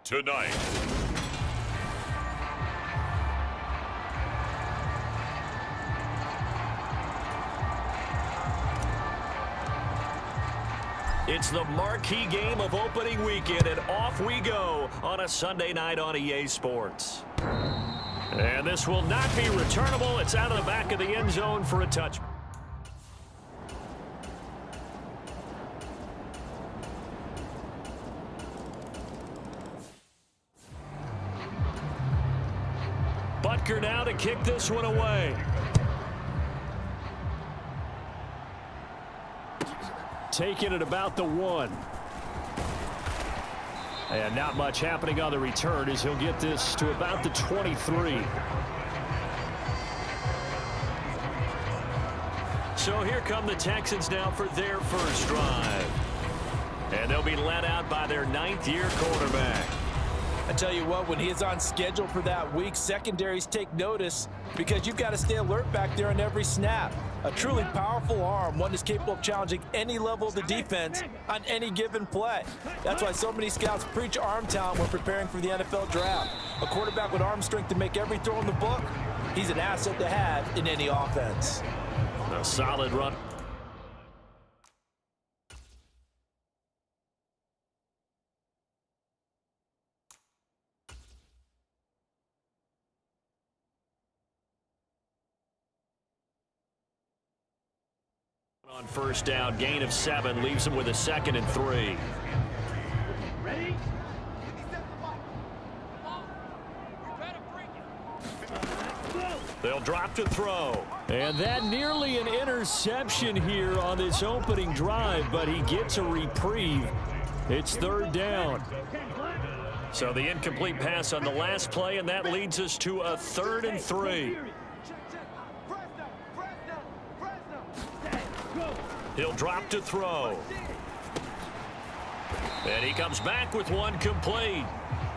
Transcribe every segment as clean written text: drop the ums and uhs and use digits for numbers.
tonight. It's the marquee game of opening weekend, and off we go on a Sunday night on EA Sports. And this will not be returnable. It's out of the back of the end zone for a touch. Butker now to kick this one away. Taking it about the 1. And not much happening on the return as he'll get this to about the 23. So here come the Texans now for their first drive. And they'll be led out by their 9th-year quarterback. I tell you what, when he is on schedule for that week, secondaries take notice because you've got to stay alert back there on every snap. A truly powerful arm, one that's capable of challenging any level of the defense on any given play. That's why so many scouts preach arm talent when preparing for the NFL draft. A quarterback with arm strength to make every throw in the book, he's an asset to have in any offense. A solid run. On first down, gain of 7, leaves him with a 2nd and 3. Ready? They'll drop to throw. And that nearly an interception here on this opening drive, but he gets a reprieve. It's 3rd down. So the incomplete pass on the last play, and that leads us to a 3rd and 3. He'll drop to throw. And he comes back with one complete.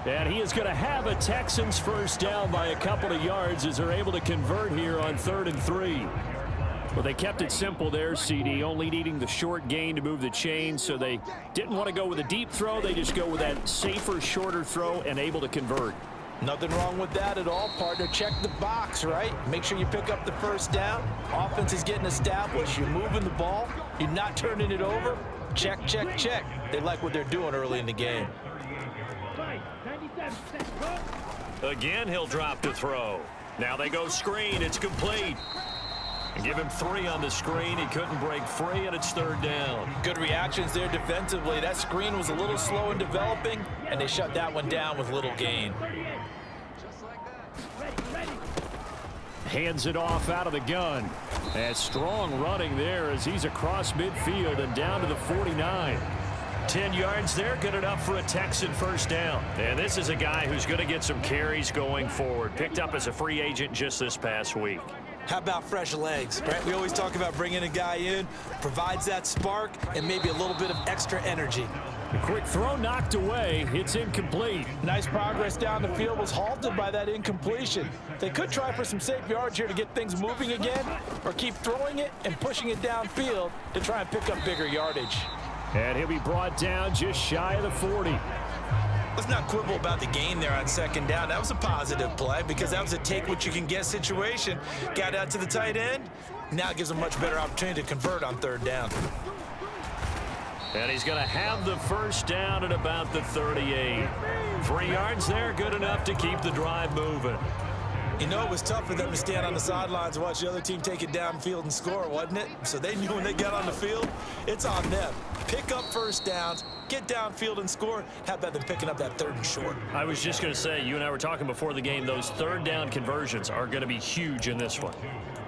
And he is going to have a Texans first down by a couple of yards as they're able to convert here on 3rd and 3. Well, they kept it simple there, CD, only needing the short gain to move the chain, so they didn't want to go with a deep throw. They just go with that safer, shorter throw and able to convert. Nothing wrong with that at all, partner. Check the box, right? Make sure you pick up the first down. Offense is getting established. You're moving the ball. You're not turning it over. Check, check, check. They like what they're doing early in the game. Again, he'll drop to throw. Now they go screen. It's complete. And give him 3 on the screen. He couldn't break free, and it's 3rd down. Good reactions there defensively. That screen was a little slow in developing, and they shut that one down with little gain. Hands it off out of the gun. And strong running there as he's across midfield and down to the 49. 10 yards there, good enough for a Texan first down. And this is a guy who's going to get some carries going forward. Picked up as a free agent just this past week. How about fresh legs, right? We always talk about bringing a guy in, provides that spark and maybe a little bit of extra energy. A quick throw knocked away. It's incomplete. Nice progress down the field was halted by that incompletion. They could try for some safe yards here to get things moving again, or keep throwing it and pushing it downfield to try and pick up bigger yardage. And he'll be brought down just shy of the 40. Let's not quibble about the gain there on 2nd down. That was a positive play because that was a take-what-you-can-get situation. Got out to the tight end. Now it gives him a much better opportunity to convert on 3rd down. And he's going to have the first down at about the 38. 3 yards there, good enough to keep the drive moving. You know, it was tough for them to stand on the sidelines and watch the other team take it downfield and score, wasn't it? So they knew when they got on the field, it's on them. Pick up first downs, get downfield and score. How about them picking up that 3rd and short? I was just going to say, you and I were talking before the game, those 3rd down conversions are going to be huge in this one.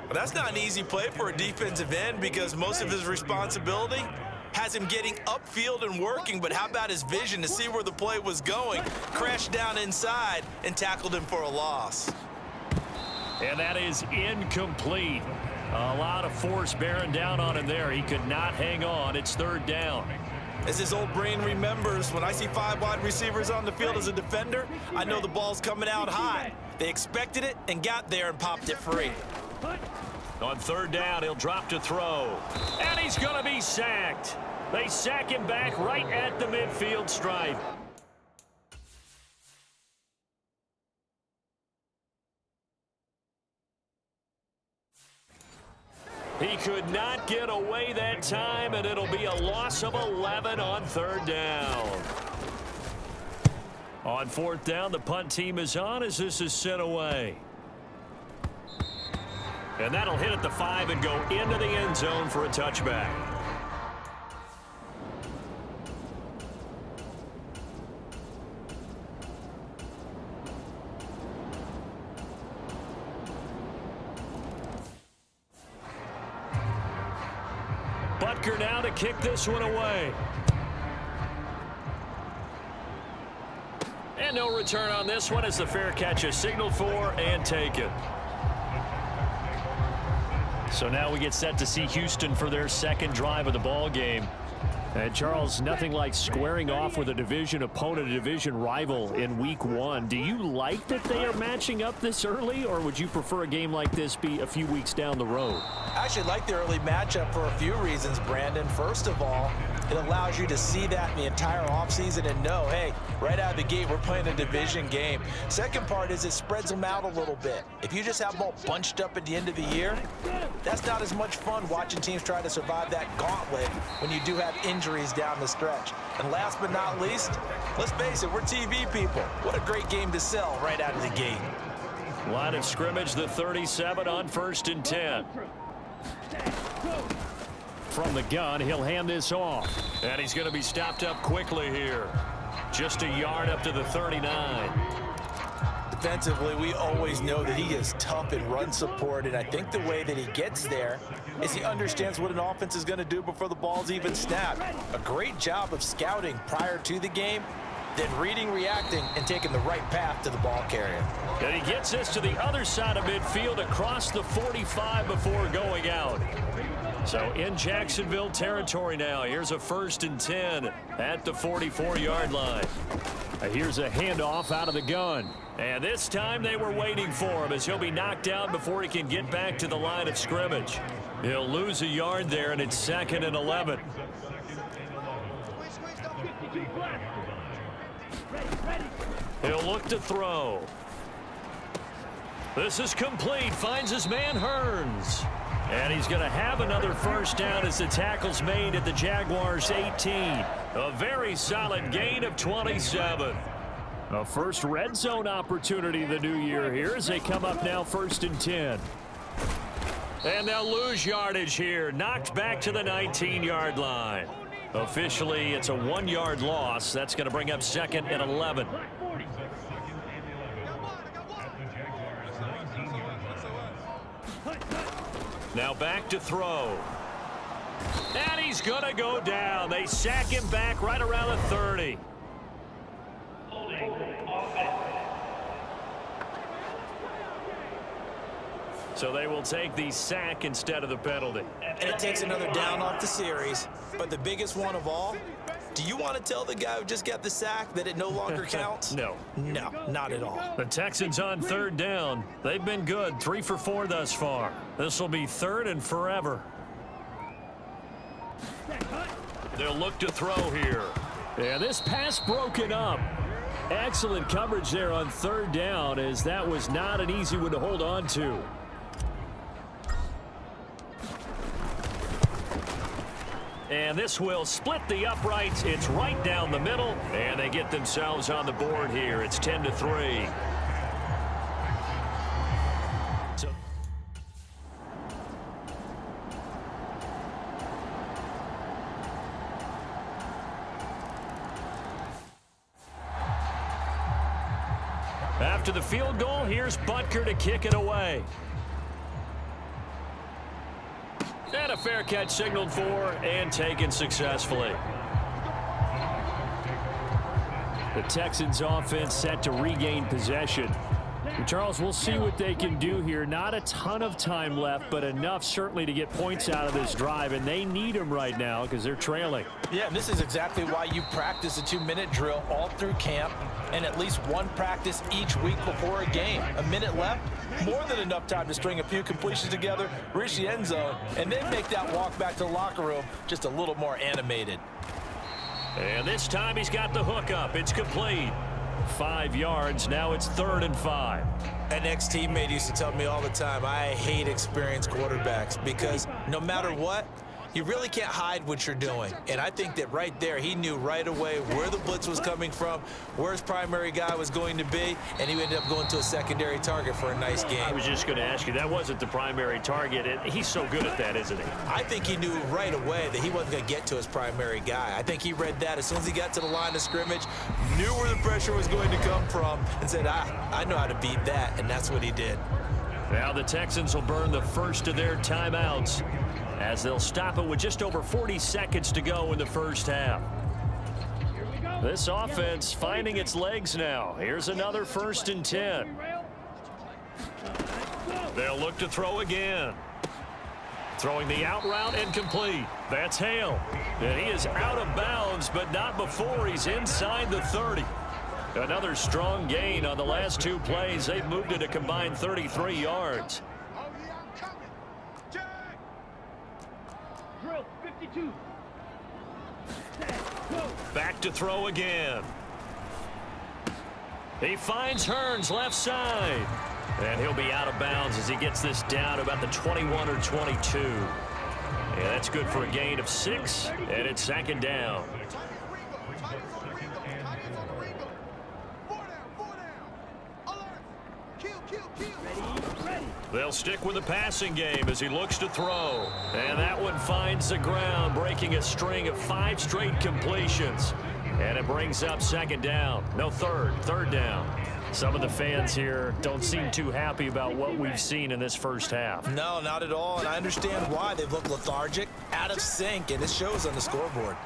Well, that's not an easy play for a defensive end because most of his responsibility has him getting upfield and working, but how about his vision to see where the play was going, crashed down inside, and tackled him for a loss. And that is incomplete. A lot of force bearing down on him there. He could not hang on. It's 3rd down. As his old brain remembers, when I see 5 wide receivers on the field as a defender, I know the ball's coming out high. They expected it and got there and popped it free. On 3rd down, he'll drop to throw. And he's going to be sacked. They sack him back right at the midfield stripe. could not get away that time, and it'll be a loss of 11 on third down. On fourth down, the punt team is on as this is sent away. And that'll hit at the 5 and go into the end zone for a touchback. Butker now to kick this one away. And no return on this one as the fair catch is signaled for and taken. So now we get set to see Houston for their second drive of the ball game. And Charles, nothing like squaring off with a division opponent, a division rival in week 1. Do you like that they are matching up this early, or would you prefer a game like this be a few weeks down the road? I actually like the early matchup for a few reasons, Brandon. First of all, it allows you to see that in the entire offseason and know, hey, right out of the gate, we're playing a division game. Second part is it spreads them out a little bit. If you just have them all bunched up at the end of the year, that's not as much fun watching teams try to survive that gauntlet when you do have injuries down the stretch. And last but not least, let's face it, we're TV people. What a great game to sell right out of the gate. Line of scrimmage, the 37 on 1st and 10. From the gun, he'll hand this off. And he's going to be stopped up quickly here. Just a yard up to the 39. Defensively, we always know that he is tough in run support, and I think the way that he gets there is he understands what an offense is going to do before the ball's even snapped. A great job of scouting prior to the game, then reading, reacting, and taking the right path to the ball carrier. And he gets this to the other side of midfield across the 45 before going out. So in Jacksonville territory now. Here's a 1st and 10 at the 44-yard line. Here's a handoff out of the gun. And this time they were waiting for him as he'll be knocked down before he can get back to the line of scrimmage. He'll lose a yard there, and it's 2nd and 11. He'll look to throw. This is complete. Finds his man Hearns. And he's going to have another first down as the tackle's made at the Jaguars' 18. A very solid gain of 27. A first red zone opportunity the new year here as they come up now 1st and 10. And they'll lose yardage here. Knocked back to the 19-yard line. Officially, it's a 1-yard loss. That's going to bring up 2nd and 11. Now back to throw. And he's going to go down. They sack him back right around the 30. So they will take the sack instead of the penalty. And it takes another down off the series. But the biggest one of all, do you want to tell the guy who just got the sack that it no longer counts? No. No, not at all. The Texans on 3rd down. They've been good, 3 for 4 thus far. This will be 3rd and forever. They'll look to throw here. And this pass broken up. Excellent coverage there on 3rd down, as that was not an easy one to hold on to. And this will split the uprights. It's right down the middle, and they get themselves on the board here. It's 10-3. So after the field goal, here's Butker to kick it away. And a fair catch signaled for and taken successfully. The Texans offense set to regain possession. Charles, we'll see what they can do here. Not a ton of time left, but enough certainly to get points out of this drive, and they need them right now because they're trailing. Yeah, and this is exactly why you practice a 2-minute drill all through camp and at least one practice each week before a game. A minute left, more than enough time to string a few completions together, reach the end zone, and then make that walk back to the locker room just a little more animated. And this time he's got the hook up. It's complete. 5 yards. Now it's 3rd and 5. An ex-teammate used to tell me all the time, I hate experienced quarterbacks because no matter what, you really can't hide what you're doing. And I think that right there, he knew right away where the blitz was coming from, where his primary guy was going to be, and he ended up going to a secondary target for a nice game. I was just going to ask you, that wasn't the primary target. He's so good at that, isn't he? I think he knew right away that he wasn't going to get to his primary guy. I think he read that as soon as he got to the line of scrimmage, knew where the pressure was going to come from, and said, I know how to beat that, and that's what he did. Now the Texans will burn the first of their timeouts as they'll stop it with just over 40 seconds to go in the first half. This offense finding its legs now. Here's another 1st and 10. They'll look to throw again. Throwing the out route incomplete. That's Hale. And he is out of bounds, but not before he's inside the 30. Another strong gain on the last 2 plays. They've moved it a combined 33 yards. Drill 52. Back to throw again. He finds Hearns left side. And he'll be out of bounds as he gets this down about the 21 or 22. Yeah, that's good for a gain of 6, and it's 2nd down. They'll stick with the passing game as he looks to throw. And that one finds the ground, breaking a string of 5 straight completions. And it brings up 2nd down. No, 3rd down. Some of the fans here don't seem too happy about what we've seen in this first half. No, not at all, and I understand why. They've looked lethargic, out of sync, and it shows on the scoreboard.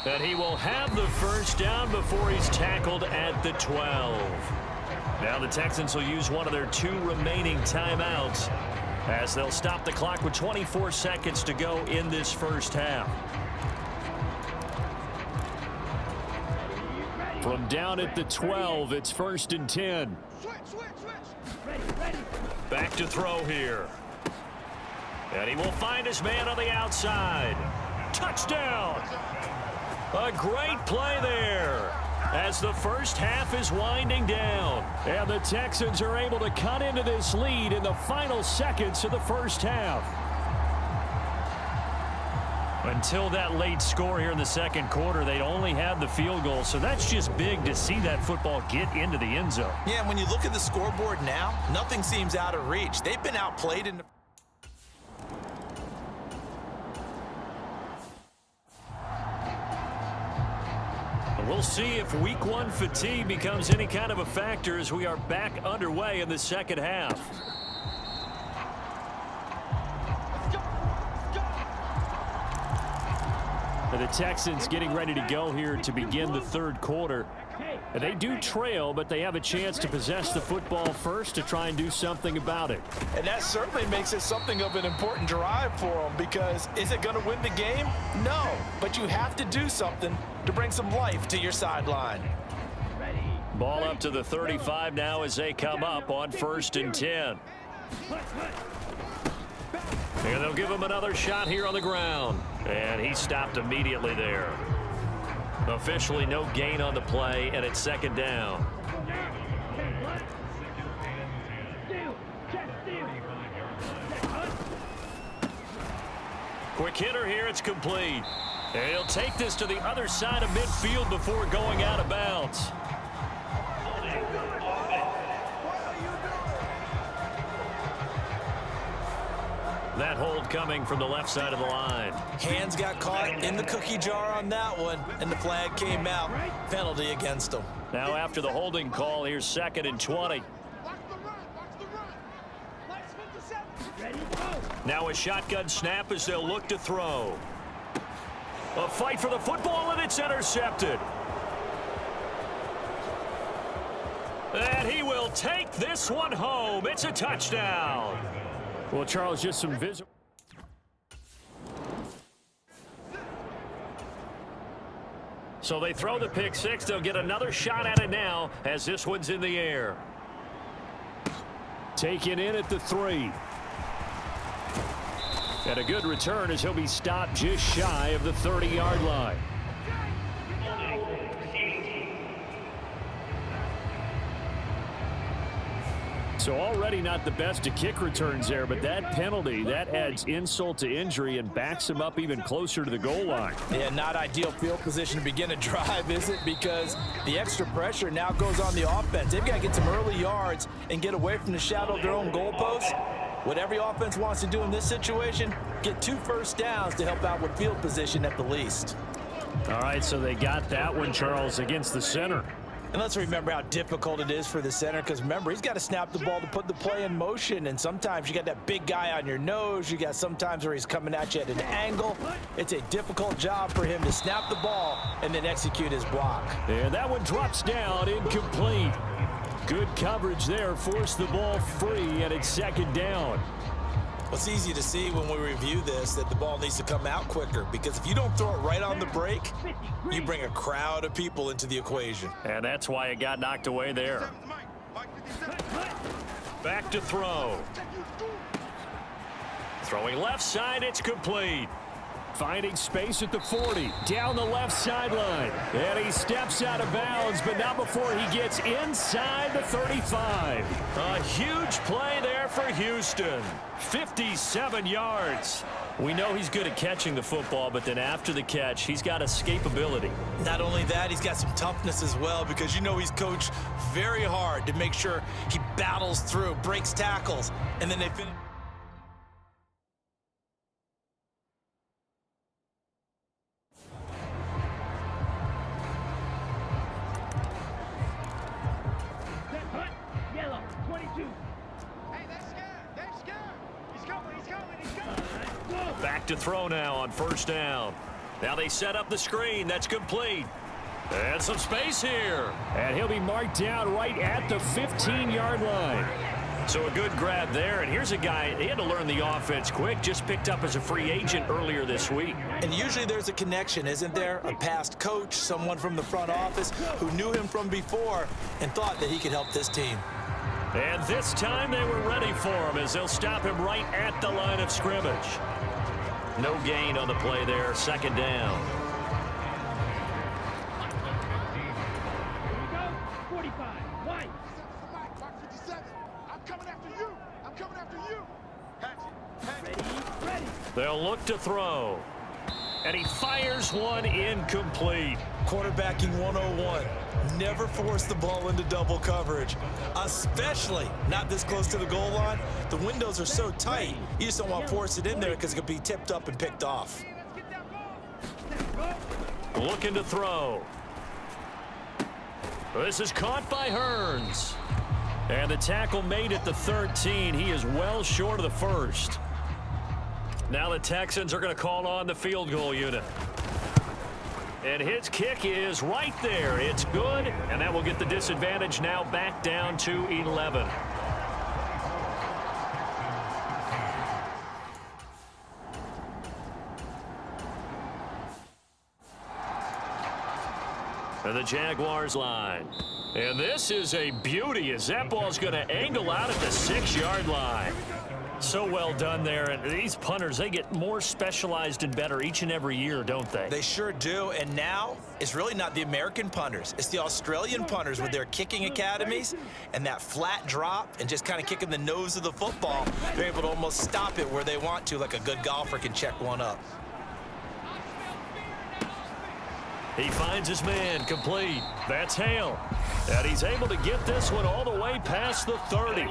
And he will have the 1st down before he's tackled at the 12. Now the Texans will use one of their 2 remaining timeouts as they'll stop the clock with 24 seconds to go in this first half. From down at the 12, it's 1st and 10. Back to throw here. And he will find his man on the outside. Touchdown! A great play there as the first half is winding down. And the Texans are able to cut into this lead in the final seconds of the first half. Until that late score here in the 2nd quarter, they'd only had the field goal, so that's just big to see that football get into the end zone. Yeah, when you look at the scoreboard now, nothing seems out of reach. They've been outplayed in the... We'll see if week 1 fatigue becomes any kind of a factor as we are back underway in the 2nd half. The Texans getting ready to go here to begin the 3rd quarter. They do trail, but they have a chance to possess the football first to try and do something about it. And that certainly makes it something of an important drive for them, because is it going to win the game? No, but you have to do something to bring some life to your sideline. Ball up to the 35 now as they come up on 1st and 10. And they'll give him another shot here on the ground. And he stopped immediately there. Officially no gain on the play, and it's 2nd down. Quick hitter here, it's complete. And he'll take this to the other side of midfield before going out of bounds. That hold coming from the left side of the line. Hands got caught in the cookie jar on that one, and the flag came out. Penalty against them. Now after the holding call, here's 2nd and 20. Now a shotgun snap as they'll look to throw. A fight for the football, and it's intercepted. And he will take this one home. It's a touchdown. Well, Charles, just some visible. So they throw the pick 6. They'll get another shot at it now as this one's in the air. Taken in at the 3. And a good return as he'll be stopped just shy of the 30-yard line. So already not the best of kick returns there, but that penalty, that adds insult to injury and backs him up even closer to the goal line. Yeah, not ideal field position to begin a drive, is it? Because the extra pressure now goes on the offense. They've got to get some early yards and get away from the shadow of their own goalposts. What every offense wants to do in this situation, get 2 first downs to help out with field position at the least. All right, so they got that one, Charles, against the center. And let's remember how difficult it is for the center, because remember, he's got to snap the ball to put the play in motion, and sometimes you got that big guy on your nose. You got sometimes where he's coming at you at an angle. It's a difficult job for him to snap the ball and then execute his block. And that one drops down, incomplete. Good coverage there, forced the ball free, and it's second down. Well, it's easy to see when we review this that the ball needs to come out quicker, because if you don't throw it right on the break, you bring a crowd of people into the equation. And that's why it got knocked away there. Back to throw. Throwing left side, it's complete. Finding space at the 40, down the left sideline. And he steps out of bounds, but not before he gets inside the 35. A huge play there for Houston. 57 yards. We know he's good at catching the football, but then after the catch, he's got escapability. Not only that, he's got some toughness as well, because you know he's coached very hard to make sure he battles through, breaks tackles, and then they finish. Yellow, 22. Hey, they're scared. They're scared. He's coming. He's coming. He's coming. Back to throw now on first down. Now they set up the screen. That's complete. And some space here. And he'll be marked down right at the 15-yard line. So a good grab there. And here's a guy, he had to learn the offense quick, just picked up as a free agent earlier this week. And usually there's a connection, isn't there? A past coach, someone from the front office who knew him from before and thought that he could help this team. And this time they were ready for him as they'll stop him right at the line of scrimmage. No gain on the play there, second down. Here we go. 45. White. I'm coming after you. I'm coming after you. Ready. They'll look to throw. And he fires one incomplete. Quarterbacking 101. Never force the ball into double coverage, especially not this close to the goal line. The windows are so tight, you just don't want to force it in there because it could be tipped up and picked off. Looking to throw. This is caught by Hearns. And the tackle made at the 13. He is well short of the first. Now the Texans are going to call on the field goal unit. And his kick is right there. It's good, and that will get the disadvantage now back down to 11. And the Jaguars line. And this is a beauty as that ball's going to angle out at the 6-yard line. So well done there. And these punters, they get more specialized and better each and every year, don't they? They sure do. And now it's really not the American punters. It's the Australian punters with their kicking academies and that flat drop and just kind of kicking the nose of the football. They're able to almost stop it where they want to, like a good golfer can check one up. He finds his man, complete. That's Hale. And he's able to get this one all the way past the 30.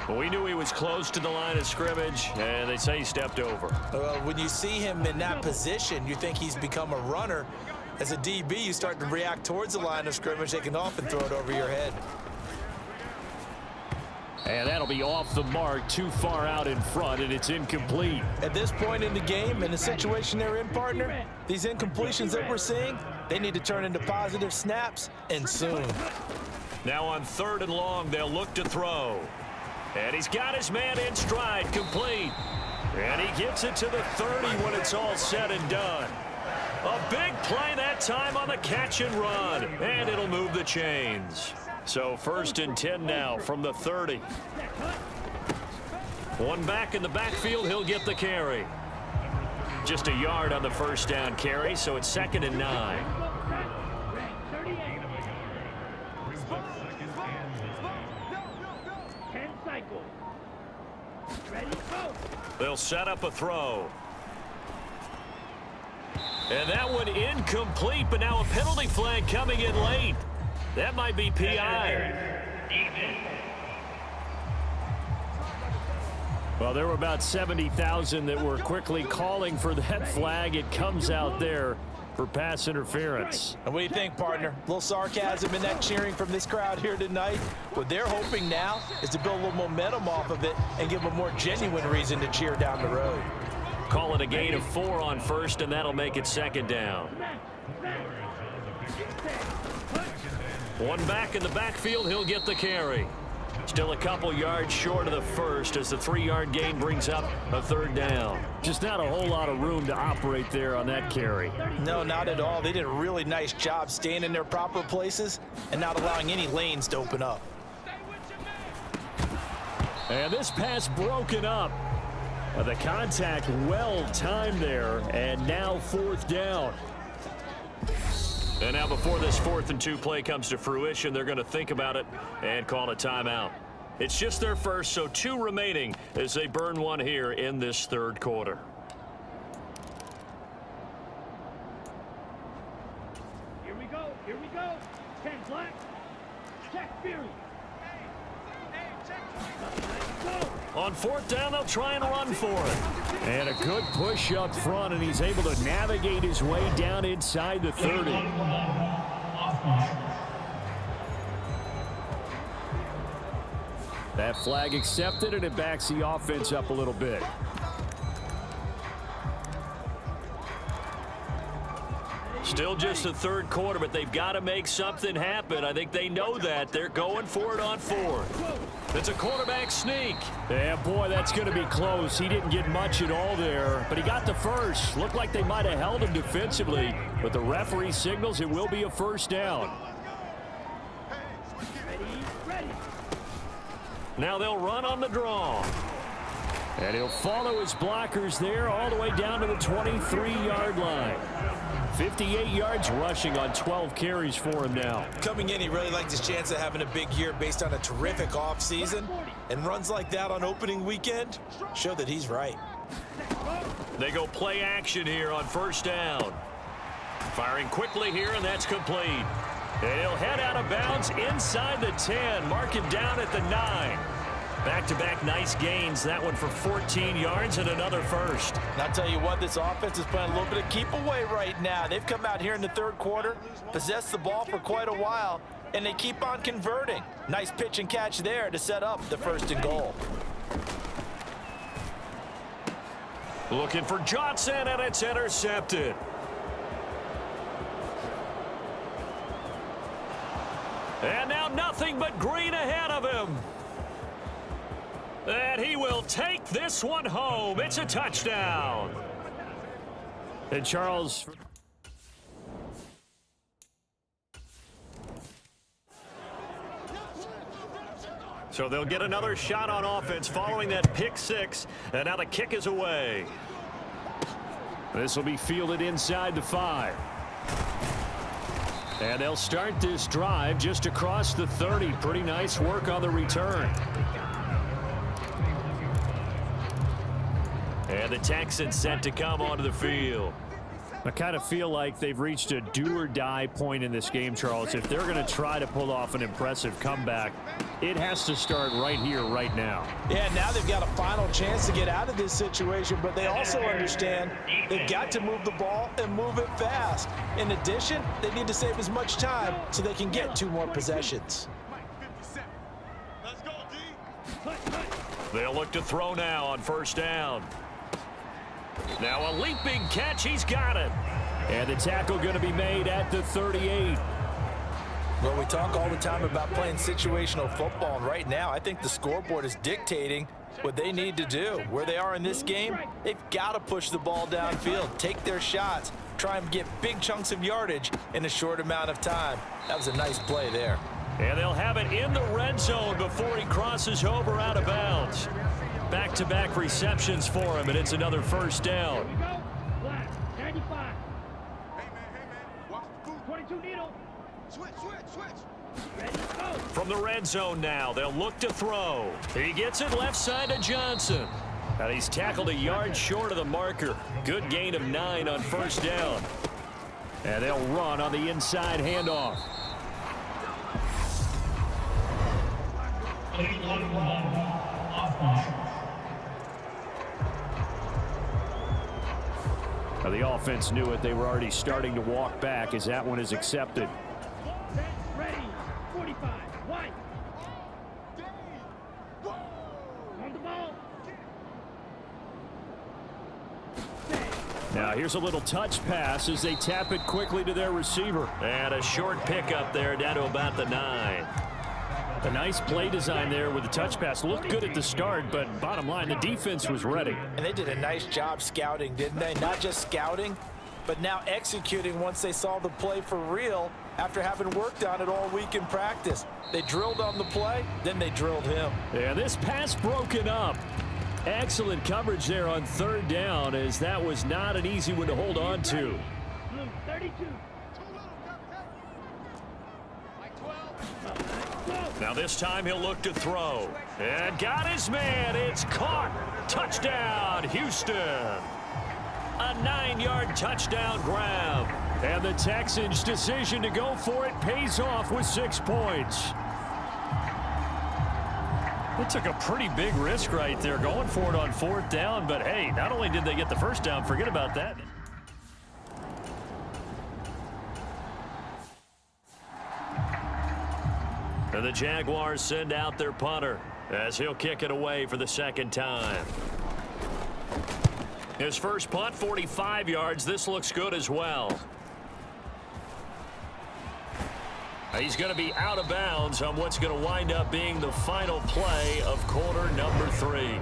We knew he was close to the line of scrimmage, and they say he stepped over. When you see him in that position, you think he's become a runner. As a DB, you start to react towards the line of scrimmage. They can often throw it over your head. And that'll be off the mark, too far out in front, and it's incomplete. At this point in the game, in the situation they're in, partner, these incompletions that we're seeing, they need to turn into positive snaps, and soon. Now on 3rd and long, they'll look to throw. And he's got his man in stride, complete. And he gets it to the 30 when it's all said and done. A big play that time on the catch and run. And it'll move the chains. So 1st and 10 now from the 30. One back in the backfield, he'll get the carry. just a yard on the first down carry, so it's 2nd and 9. They'll set up a throw. And that one incomplete, but now a penalty flag coming in late. That might be PI. Well, there were about 70,000 that were quickly calling for that flag. It comes out there for pass interference. And what do you think, partner? A little sarcasm in that cheering from this crowd here tonight. What they're hoping now is to build a little momentum off of it and give them a more genuine reason to cheer down the road. Call it a gain of 4 on first, and that'll make it 2nd down. One back in the backfield, he'll get the carry. Still a couple yards short of the first as the 3-yard gain brings up a 3rd down. Just not a whole lot of room to operate there on that carry. No, not at all. They did a really nice job staying in their proper places and not allowing any lanes to open up. And this pass broken up. The contact well timed there, and now 4th down. And now before this 4th and 2 play comes to fruition, they're going to think about it and call a timeout. It's just their first, so 2 remaining as they burn one here in this 3rd quarter. Here we go. 10 black. Check Fury. On 4th down, they'll try and run for it. And a good push up front, and he's able to navigate his way down inside the 30. That flag accepted, and it backs the offense up a little bit. Still just the 3rd quarter, but they've got to make something happen. I think they know that. They're going for it on 4th. It's a quarterback sneak. Yeah, boy, that's going to be close. He didn't get much at all there, but he got the first. Looked like they might have held him defensively, but the referee signals it will be a 1st down. Now they'll run on the draw. And he'll follow his blockers there all the way down to the 23-yard line. 58 yards rushing on 12 carries for him now. Coming in, he really liked his chance of having a big year based on a terrific offseason. And runs like that on opening weekend show that he's right. They go play action here on 1st down. Firing quickly here, and that's complete. And he'll head out of bounds inside the 10, marking down at the 9. Back-to-back nice gains. That one for 14 yards and another first. And I'll tell you what, this offense is playing a little bit of keep away right now. They've come out here in the 3rd quarter, possessed the ball for quite a while, and they keep on converting. Nice pitch and catch there to set up the 1st and goal. Looking for Johnson, and it's intercepted. And now nothing but green ahead of him. And he will take this one home. It's a touchdown. And Charles. So they'll get another shot on offense following that pick 6. And now the kick is away. This will be fielded inside the 5. And they'll start this drive just across the 30. Pretty nice work on the return. And the Texans set to come onto the field. I kind of feel like they've reached a do-or-die point in this game, Charles. If they're going to try to pull off an impressive comeback, it has to start right here, right now. Yeah, now they've got a final chance to get out of this situation, but they also understand they've got to move the ball and move it fast. In addition, they need to save as much time so they can get 2 more possessions. They'll look to throw now on 1st down. Now a leaping catch. He's got it. And the tackle going to be made at the 38. Well, we talk all the time about playing situational football, and right now I think the scoreboard is dictating what they need to do. Where they are in this game, they've got to push the ball downfield, take their shots, try and get big chunks of yardage in a short amount of time. That was a nice play there. And they'll have it in the red zone before he crosses over out of bounds. Back-to-back receptions for him, and it's another 1st down. From the red zone now, they'll look to throw. He gets it left side to Johnson. And he's tackled a yard short of the marker. Good gain of 9 on first down. And they'll run on the inside handoff. Now the offense knew it. They were already starting to walk back as that one is accepted. Ready. 45. White. On the ball. Now here's a little touch pass as they tap it quickly to their receiver. And a short pickup there down to about the 9. A nice play design there with the touch pass. Looked good at the start, but bottom line, the defense was ready. And they did a nice job scouting, didn't they? Not just scouting, but now executing once they saw the play for real after having worked on it all week in practice. They drilled on the play, then they drilled him. Yeah, this pass broken up. Excellent coverage there on third down, as that was not an easy one to hold on to. Blue 32. Now this time he'll look to throw. And got his man. It's caught. Touchdown, Houston. A 9-yard touchdown grab. And the Texans' decision to go for it pays off with 6 points. They took a pretty big risk right there going for it on fourth down. But, hey, not only did they get the first down, forget about that. And the Jaguars send out their punter as he'll kick it away for the second time. His first punt, 45 yards. This looks good as well. He's going to be out of bounds on what's going to wind up being the final play of quarter number 3.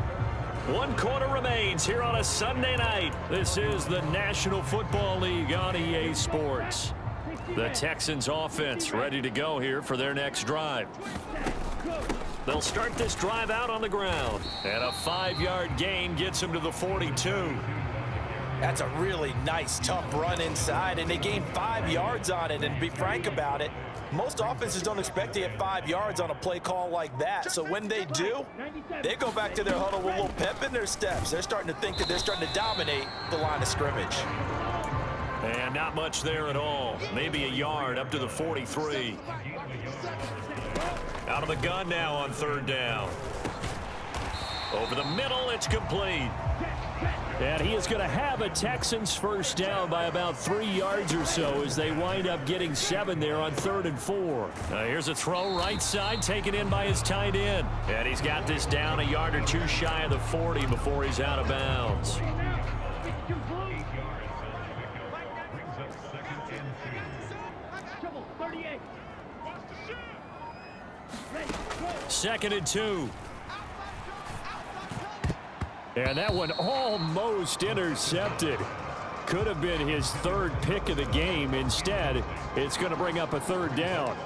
1 quarter remains here on a Sunday night. This is the National Football League on EA Sports. The Texans offense ready to go here for their next drive. They'll start this drive out on the ground. And a 5-yard gain gets them to the 42. That's a really nice, tough run inside, and they gained 5 yards on it. And to be frank about it, most offenses don't expect to get 5 yards on a play call like that. So when they do, they go back to their huddle with a little pep in their steps. They're starting to think that they're starting to dominate the line of scrimmage. And not much there at all. Maybe a yard up to the 43. Out of the gun now on third down. Over the middle, it's complete. And he is going to have a Texans first down by about 3 yards or so as they wind up getting 7 there on 3rd and 4. Here's a throw right side taken in by his tight end. And he's got this down a yard or 2 shy of the 40 before he's out of bounds. Second and 2. And that one almost intercepted. Could have been his 3rd pick of the game. Instead, it's going to bring up a 3rd down.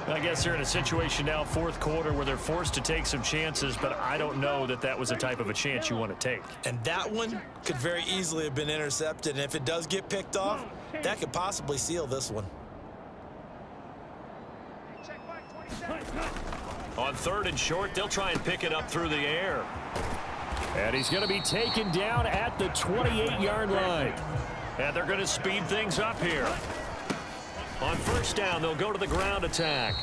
I guess they're in a situation now, 4th quarter, where they're forced to take some chances, but I don't know that that was the type of a chance you want to take. And that one could very easily have been intercepted. And if it does get picked off, that could possibly seal this one. On 3rd and short, they'll try and pick it up through the air. And he's going to be taken down at the 28-yard line. And they're going to speed things up here. On first down, they'll go to the ground attack.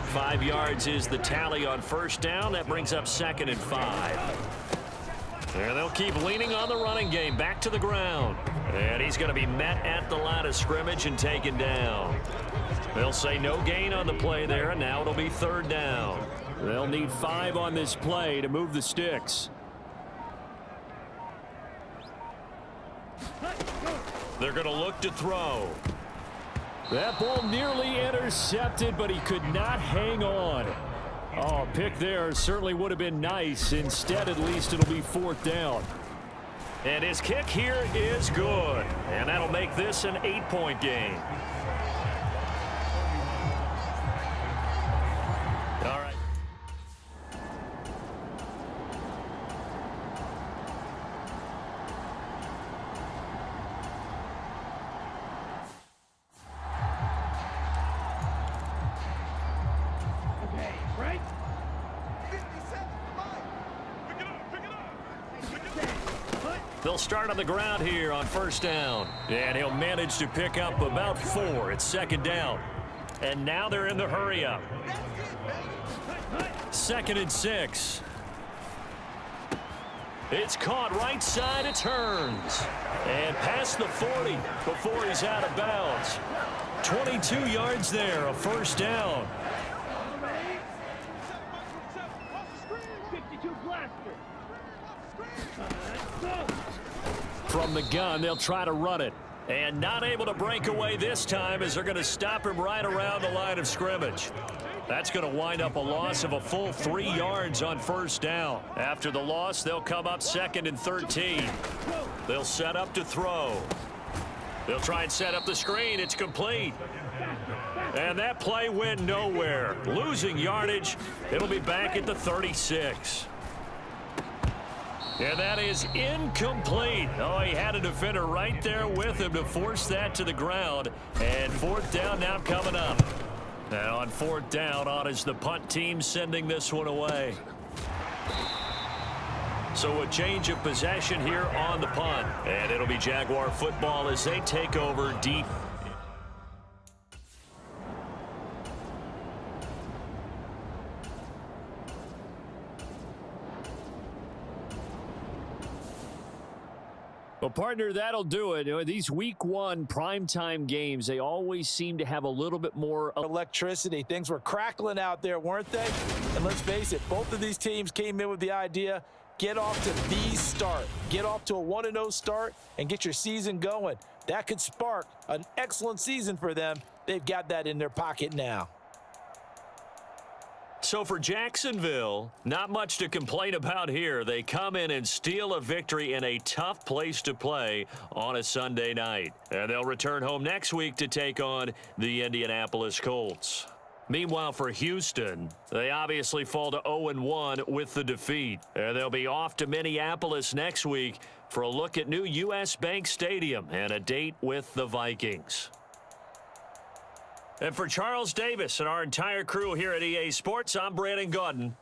5 yards is the tally on first down. That brings up 2nd and 5. And they'll keep leaning on the running game. Back to the ground. And he's going to be met at the line of scrimmage and taken down. They'll say no gain on the play there, and now it'll be 3rd down. They'll need 5 on this play to move the sticks. They're going to look to throw. That ball nearly intercepted, but he could not hang on. Oh, pick there certainly would have been nice. Instead, at least, it'll be 4th down. And his kick here is good. And that'll make this an 8-point game. All right. They'll start on the ground here on first down. And he'll manage to pick up about 4. It's second down. And now they're in the hurry up. 2nd and 6. It's caught right side. It turns. And past the 40 before he's out of bounds. 22 yards there, a first down. 52 blaster. From the gun, they'll try to run it. And not able to break away this time as they're going to stop him right around the line of scrimmage. That's going to wind up a loss of a full 3 yards on first down. After the loss, they'll come up 2nd and 13. They'll set up to throw. They'll try and set up the screen. It's complete. And that play went nowhere. Losing yardage. It'll be back at the 36. And that is incomplete. Oh, he had a defender right there with him to force that to the ground. And 4th down now coming up. Now on 4th down, on is the punt team sending this one away. So a change of possession here on the punt. And it'll be Jaguar football as they take over deep. Well, partner, that'll do it. You know, these week 1 primetime games, they always seem to have a little bit more electricity. Things were crackling out there, weren't they? And let's face it, both of these teams came in with the idea, get off to the start. Get off to a 1-0 start and get your season going. That could spark an excellent season for them. They've got that in their pocket now. So for Jacksonville, not much to complain about here. They come in and steal a victory in a tough place to play on a Sunday night. And they'll return home next week to take on the Indianapolis Colts. Meanwhile, for Houston, they obviously fall to 0-1 with the defeat. And they'll be off to Minneapolis next week for a look at new U.S. Bank Stadium and a date with the Vikings. And for Charles Davis and our entire crew here at EA Sports, I'm Brandon Gaudin.